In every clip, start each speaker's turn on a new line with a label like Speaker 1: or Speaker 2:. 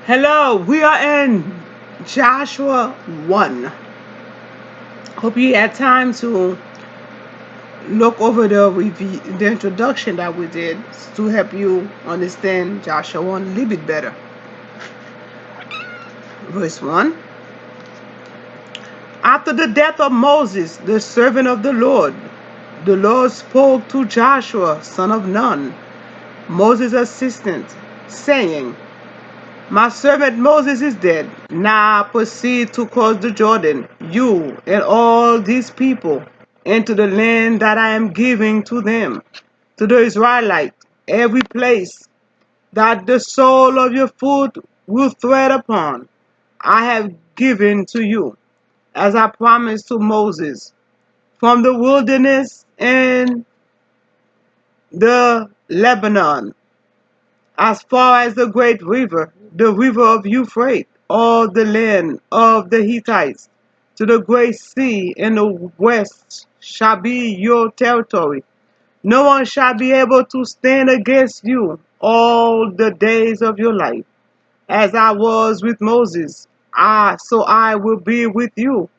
Speaker 1: Hello, we are in Joshua 1. Hope you had time to look over the introduction that we did to help you understand Joshua 1 a little bit better. Verse 1. After the death of Moses, the servant of the Lord spoke to Joshua, son of Nun, Moses' assistant, saying, My servant Moses is dead. Now proceed to cross the Jordan, you and all these people, into the land that I am giving to them, to the Israelites, every place that the sole of your foot will tread upon, I have given to you, as I promised to Moses, from the wilderness and the Lebanon, as far as the great river, the river of Euphrates, all the land of the Hittites, to the great sea in the west shall be your territory. No one shall be able to stand against you all the days of your life. As I was with Moses, so I will be with you.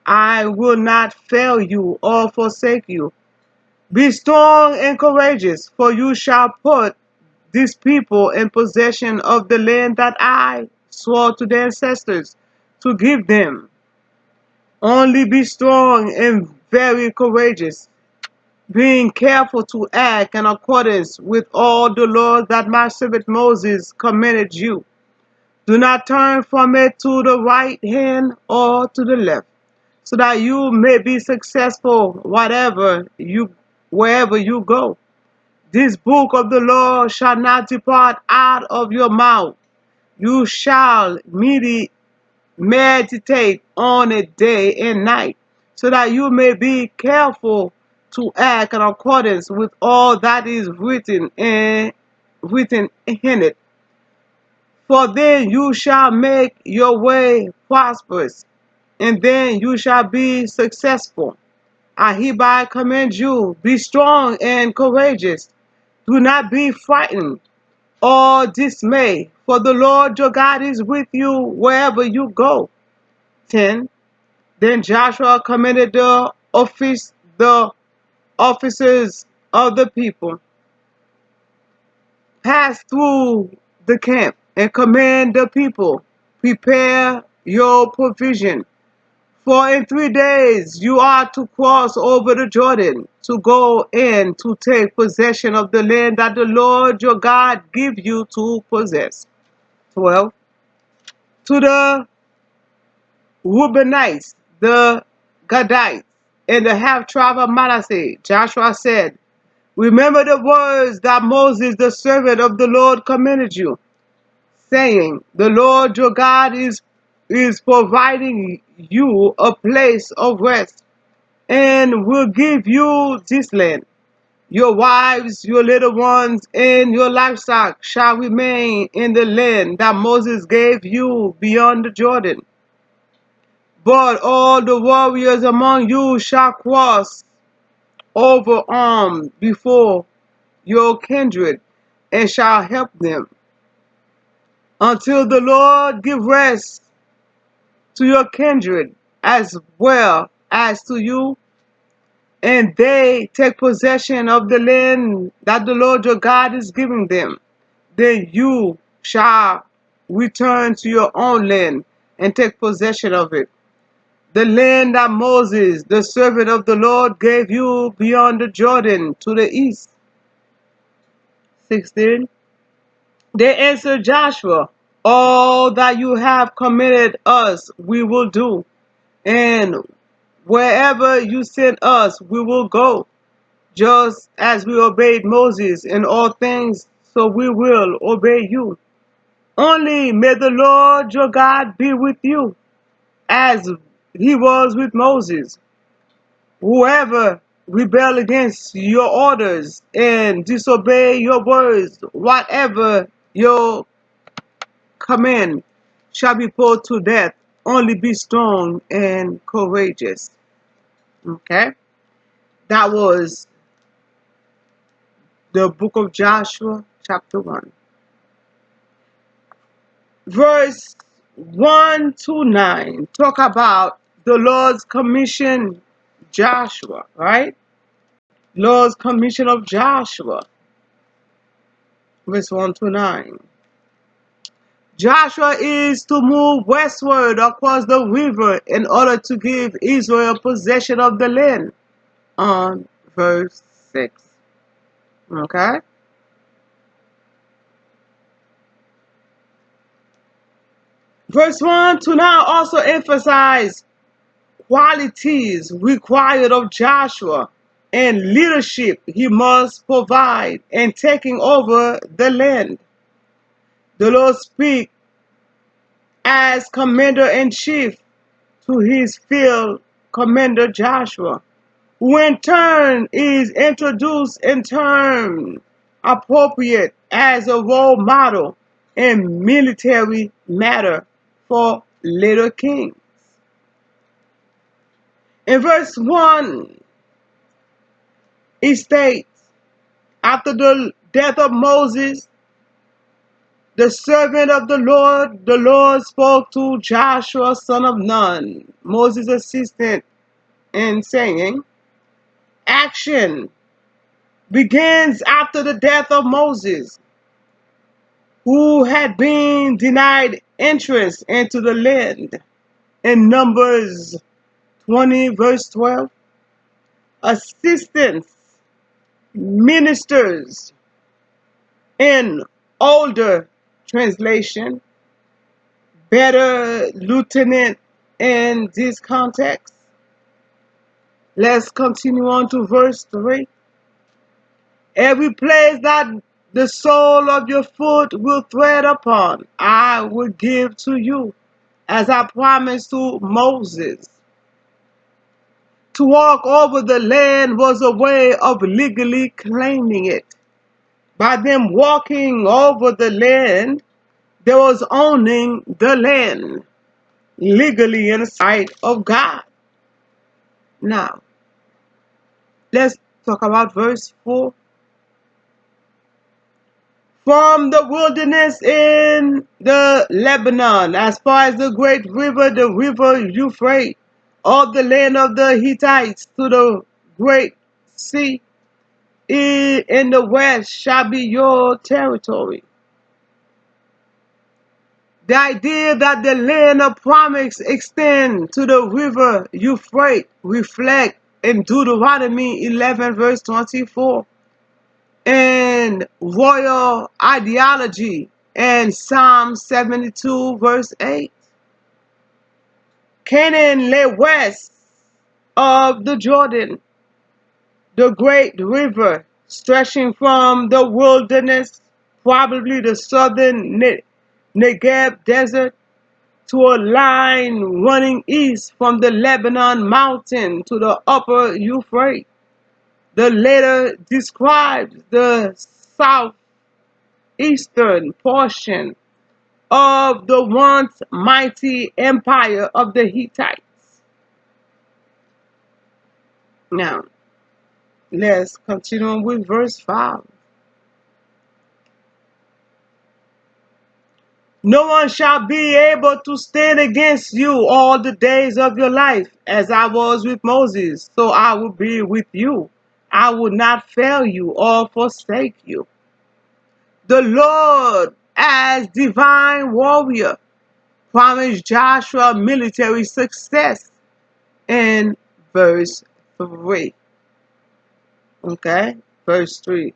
Speaker 1: I will not fail you or forsake you. Be strong and courageous, for you shall put these people in possession of the land that I swore to their ancestors to give them. Only be strong and very courageous, being careful to act in accordance with all the laws that my servant Moses commanded you. Do not turn from it to the right hand or to the left, so that you may be successful wherever you go. This book of the law shall not depart out of your mouth. You shall meditate on it day and night, so that you may be careful to act in accordance with all that is written in it. For then you shall make your way prosperous, and then you shall be successful. I hereby command you, be strong and courageous. Do not be frightened or dismayed, for the Lord your God is with you wherever you go. 10. Then Joshua commanded the officers of the people, pass through the camp and command the people, prepare your provision. For in 3 days you are to cross over the Jordan, to go in to take possession of the land that the Lord your God give you to possess. 12. To the Reubenites, the Gadites, and the half tribe of Manasseh, Joshua said, Remember the words that Moses, the servant of the Lord, commanded you, saying, The Lord your God is providing you a place of rest, and will give you this land. Your wives, your little ones, and your livestock shall remain in the land that Moses gave you beyond the Jordan. But all the warriors among you shall cross over armed before your kindred, and shall help them, until the Lord give rest to your kindred as well as to you, and they take possession of the land that the Lord your God is giving them. Then you shall return to your own land and take possession of it, the land that Moses, the servant of the Lord, gave you beyond the Jordan to the east. 16. They answered Joshua, All that you have commanded us we will do, and wherever you send us we will go. Just as we obeyed Moses in all things, so we will obey you. Only may the Lord your God be with you, as he was with Moses. Whoever rebel against your orders and disobey your words, whatever your command, shall be put to death. Only be strong and courageous. Okay? That was the book of Joshua, chapter 1. Verse 1 to 9 talk about the Lord's commission Joshua, right? Lord's commission of Joshua. Verse 1 to 9. Joshua is to move westward across the river in order to give Israel possession of the land. On verse 6. Okay? Verse 1 to 9 also emphasize qualities required of Joshua and leadership he must provide in taking over the land. The Lord speaks as commander-in-chief to his field commander Joshua, who in turn is introduced in terms appropriate as a role model in military matter for later kings. In verse 1, it states, after the death of Moses, the servant of the Lord spoke to Joshua, son of Nun, Moses' assistant, and saying, action begins after the death of Moses, who had been denied entrance into the land. In Numbers 20, verse 12, assistants, ministers, in older translation, better lieutenant in this context. Let's continue on to verse 3. Every place that the sole of your foot will tread upon, I will give to you, as I promised to Moses. To walk over the land was a way of legally claiming it. By them walking over the land, there was owning the land legally in the sight of God. Now, let's talk about verse 4. From the wilderness in the Lebanon, as far as the great river, the river Euphrates, all the land of the Hittites to the great sea in the west shall be your territory. The idea that the land of promise extends to the river Euphrates reflect in Deuteronomy 11 verse 24 and royal ideology in Psalm 72 verse 8. Canaan lay west of the Jordan, the great river stretching from the wilderness, probably the southern Negev desert, to a line running east from the Lebanon mountain to the upper Euphrates. The latter describes the southeastern portion of the once mighty empire of the Hittites. Now, let's continue with verse 5. No one shall be able to stand against you all the days of your life. As I was with Moses, so I will be with you. I will not fail you or forsake you. The Lord, as divine warrior, promised Joshua military success in verse 3. Okay, verse 3.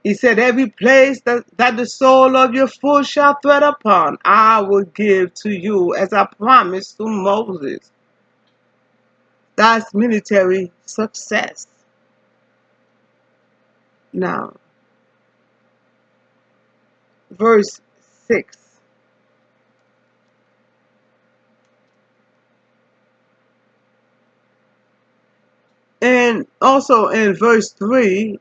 Speaker 1: He said, every place that the sole of your foot shall tread upon, I will give to you, as I promised to Moses. That's military success. Now, verse 6. And also in verse 3,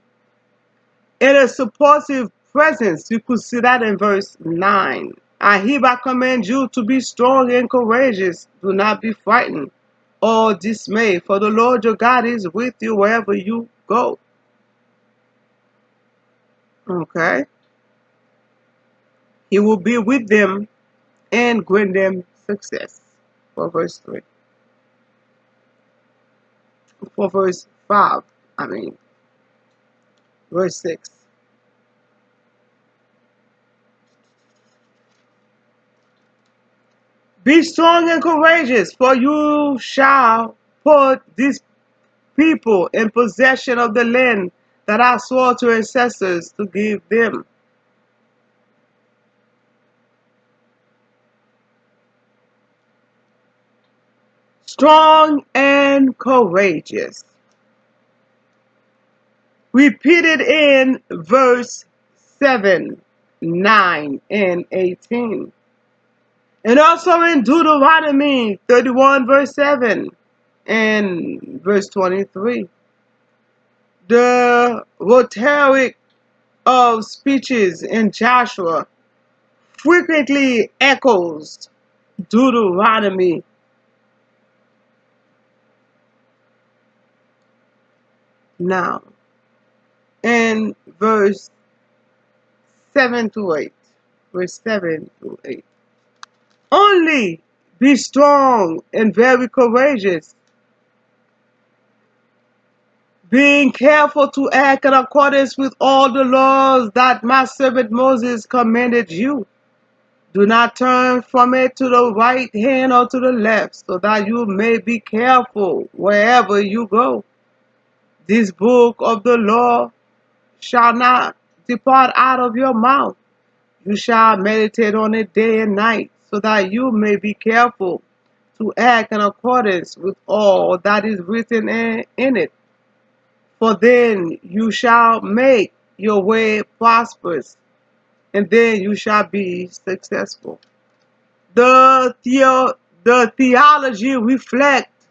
Speaker 1: in a supportive presence, you could see that in verse 9. I hereby command you to be strong and courageous. Do not be frightened or dismayed, for the Lord your God is with you wherever you go. Okay. He will be with them and grant them success. For verse 3. For verse 5, verse 6. Be strong and courageous, for you shall put these people in possession of the land that I swore to ancestors to give them. Strong and courageous. Repeated in verse 7, 9, and 18. And also in Deuteronomy 31, verse 7 and verse 23. The rhetoric of speeches in Joshua frequently echoes Deuteronomy. Now, in verse 7 to 8. Verse 7 to 8. Only be strong and very courageous, being careful to act in accordance with all the laws that my servant Moses commanded you. Do not turn from it to the right hand or to the left, so that you may be careful wherever you go. This book of the law shall not depart out of your mouth. You shall meditate on it day and night, so that you may be careful to act in accordance with all that is written in it. For then you shall make your way prosperous, and then you shall be successful. The theology reflects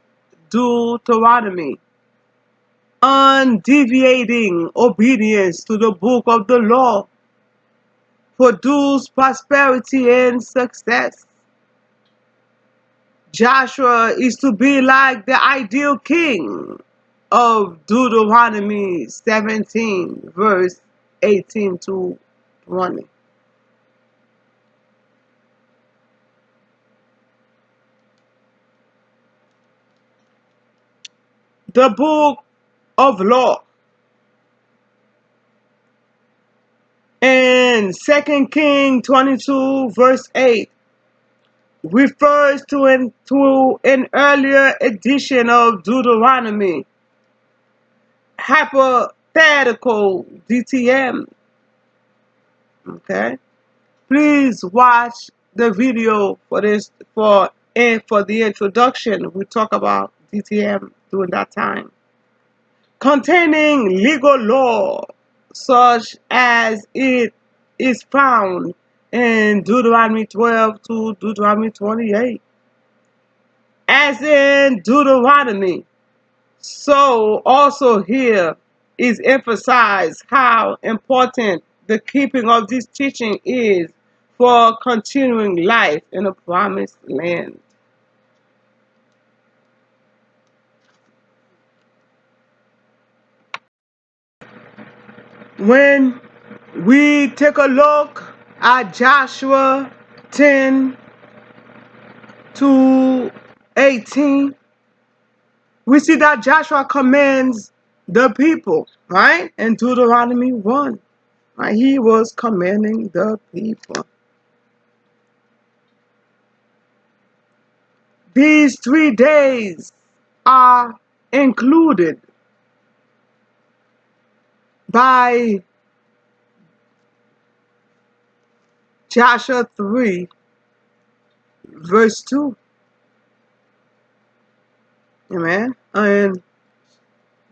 Speaker 1: Deuteronomy, undeviating obedience to the book of the law produce prosperity and success. Joshua is to be like the ideal king of Deuteronomy 17, verse 18 to 20. The book of law in 2 Kings 22, verse 8 refers to an earlier edition of Deuteronomy, hypothetical DTM. Okay, please watch the video for this for the introduction. We talk about DTM during that time, containing legal law such as it is found in Deuteronomy 12 to Deuteronomy 28. As in Deuteronomy, so also here is emphasized how important the keeping of this teaching is for continuing life in the promised land. When we take a look at Joshua 10 to 18, we see that Joshua commands the people, right? In Deuteronomy 1, right? He was commanding the people. These 3 days are included by Joshua 3, verse 2. Amen. And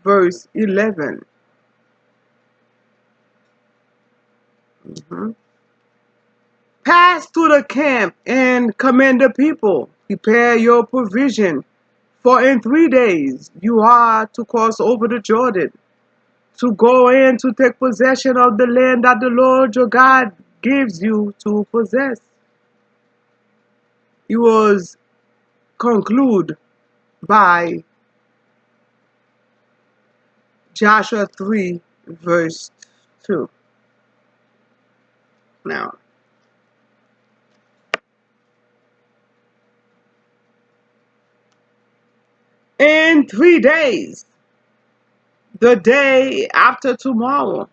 Speaker 1: verse 11. Pass through the camp and command the people. Prepare your provision, for in 3 days you are to cross over the Jordan, to go in to take possession of the land that the Lord your God gives you to possess. It was concluded by Joshua 3, verse 2. Now, In 3 days, the day after tomorrow,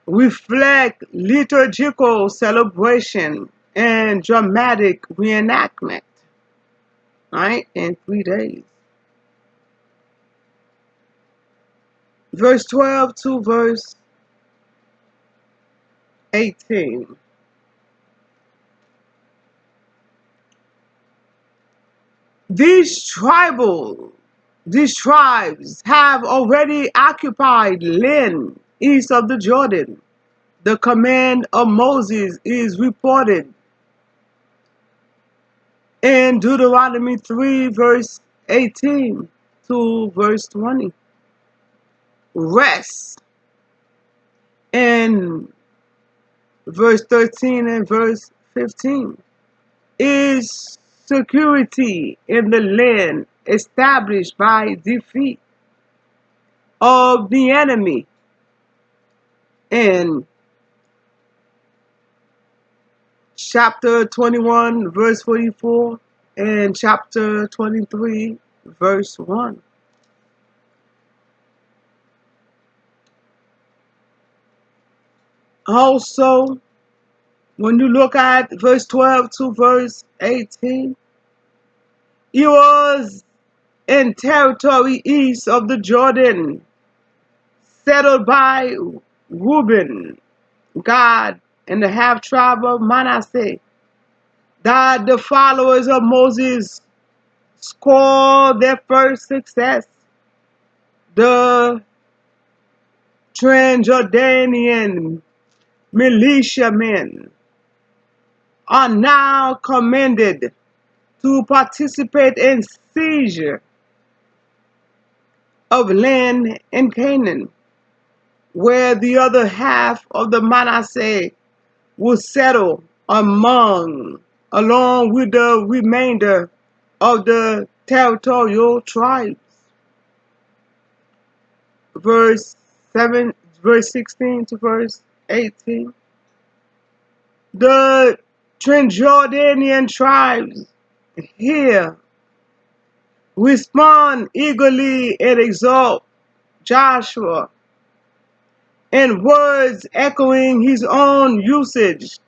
Speaker 1: reflect liturgical celebration and dramatic reenactment. Right? In 3 days. Verse 12 to verse 18. These tribes have already occupied land east of the Jordan. The command of Moses is reported in Deuteronomy 3 verse 18 to verse 20. Rest in verse 13 and verse 15 is security in the land established by defeat of the enemy. In chapter 21 verse 44 and chapter 23 verse 1. Also, when you look at verse 12 to verse 18, he was in territory east of the Jordan, settled by Reuben, Gad, and the half tribe of Manasseh, that the followers of Moses scored their first success. The Transjordanian militiamen are now commanded to participate in seizure of land in Canaan, where the other half of the Manasseh will settle along with the remainder of the territorial tribes. Verse 16 to verse 18. The Transjordanian tribes here respond eagerly and exalt Joshua in words echoing his own usage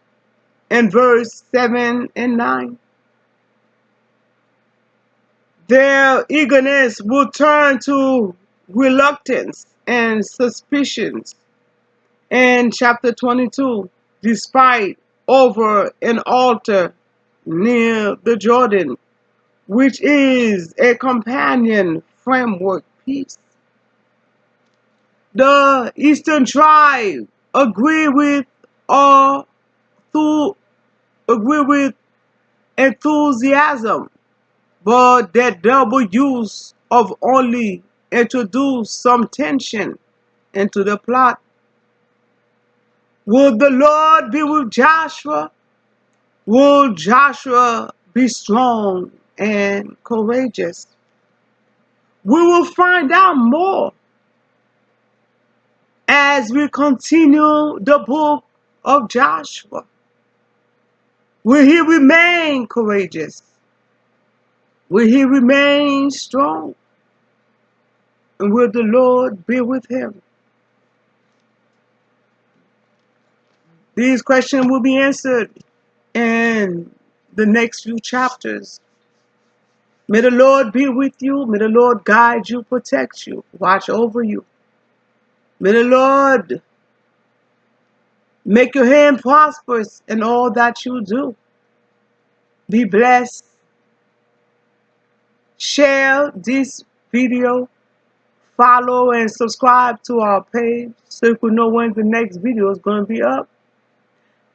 Speaker 1: in verse 7 and 9. Their eagerness will turn to reluctance and suspicions in chapter 22, despite over an altar near the Jordan, which is a companion framework piece. The eastern tribe agree with enthusiasm, but that double use of only introduced some tension into the plot. Will the Lord be with Joshua? Will Joshua be strong and courageous? We will find out more as we continue the book of Joshua. Will he remain courageous? Will he remain strong? And will the Lord be with him? These questions will be answered in the next few chapters. May the Lord be with you. May the Lord guide you, protect you, watch over you. May the Lord make your hand prosperous in all that you do. Be blessed. Share this video. Follow and subscribe to our page so you can know when the next video is going to be up.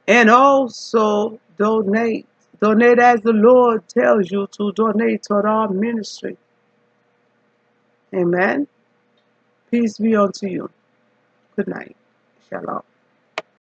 Speaker 1: And also donate. Donate as the Lord tells you to donate toward our ministry. Amen. Peace be unto you. Good night. Shalom.